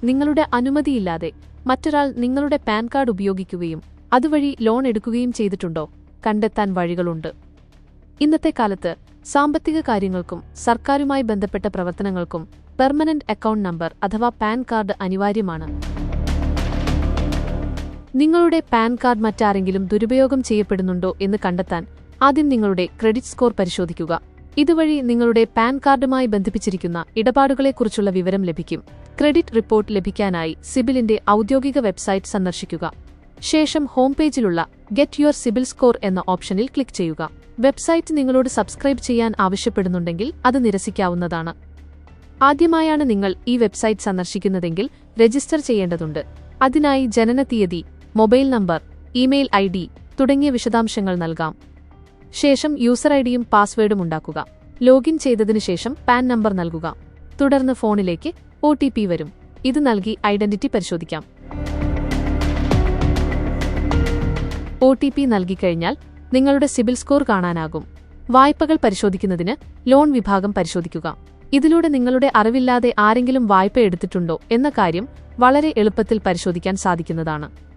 നിങ്ങളുടെ അനുമതിയില്ലാതെ മറ്റൊരാൾ നിങ്ങളുടെ പാൻ കാർഡ് ഉപയോഗിക്കുകയും അതുവഴി ലോൺ എടുക്കുകയും ചെയ്തിട്ടുണ്ടോ? കണ്ടെത്താൻ വഴികളുണ്ട്. ഇന്നത്തെ കാലത്ത് സാമ്പത്തിക കാര്യങ്ങൾക്കും സർക്കാരുമായി ബന്ധപ്പെട്ട പ്രവർത്തനങ്ങൾക്കും പെർമനന്റ് അക്കൗണ്ട് നമ്പർ അഥവാ പാൻ കാർഡ് അനിവാര്യമാണ്. നിങ്ങളുടെ പാൻ കാർഡ് മറ്റാരെങ്കിലും ദുരുപയോഗം ചെയ്യപ്പെടുന്നുണ്ടോ എന്ന് കണ്ടെത്താൻ ആദ്യം നിങ്ങളുടെ ക്രെഡിറ്റ് സ്കോർ പരിശോധിക്കുക. ഇതുവഴി നിങ്ങളുടെ പാൻ കാർഡുമായി ബന്ധിപ്പിച്ചിരിക്കുന്ന ഇടപാടുകളെക്കുറിച്ചുള്ള വിവരം ലഭിക്കും. ക്രെഡിറ്റ് റിപ്പോർട്ട് ലഭിക്കാനായി സിബിലിന്റെ ഔദ്യോഗിക വെബ്സൈറ്റ് സന്ദർശിക്കുക. ശേഷം ഹോം പേജിലുള്ള ഗെറ്റ് യുവർ സിബിൽ സ്കോർ എന്ന ഓപ്ഷനിൽ ക്ലിക്ക് ചെയ്യുക. വെബ്സൈറ്റ് നിങ്ങളോട് സബ്സ്ക്രൈബ് ചെയ്യാൻ ആവശ്യപ്പെടുന്നുണ്ടെങ്കിൽ അത് നിരസിക്കാവുന്നതാണ്. ആദ്യമായാണ് നിങ്ങൾ ഈ വെബ്സൈറ്റ് സന്ദർശിക്കുന്നതെങ്കിൽ രജിസ്റ്റർ ചെയ്യേണ്ടതുണ്ട്. അതിനായി ജനനതീയതി, മൊബൈൽ നമ്പർ, ഇമെയിൽ ID തുടങ്ങിയ വിശദാംശങ്ങൾ നൽകാം. ശേഷം യൂസർ ഐഡിയും പാസ്വേഡും ഉണ്ടാക്കുക. ലോഗിൻ ചെയ്തതിനു ശേഷം പാൻ നമ്പർ നൽകുക. തുടർന്ന് ഫോണിലേക്ക് OTP വരും. ഇത് നൽകി ഐഡന്റിറ്റി പരിശോധിക്കാം. OTP നൽകിക്കഴിഞ്ഞാൽ നിങ്ങളുടെ സിബിൽ സ്കോർ കാണാനാകും. വായ്പകൾ പരിശോധിക്കുന്നതിന് ലോൺ വിഭാഗം പരിശോധിക്കുക. ഇതിലൂടെ നിങ്ങളുടെ അറിവില്ലാതെ ആരെങ്കിലും വായ്പ എടുത്തിട്ടുണ്ടോ എന്ന കാര്യം വളരെ എളുപ്പത്തിൽ പരിശോധിക്കാൻ സാധിക്കുന്നതാണ്.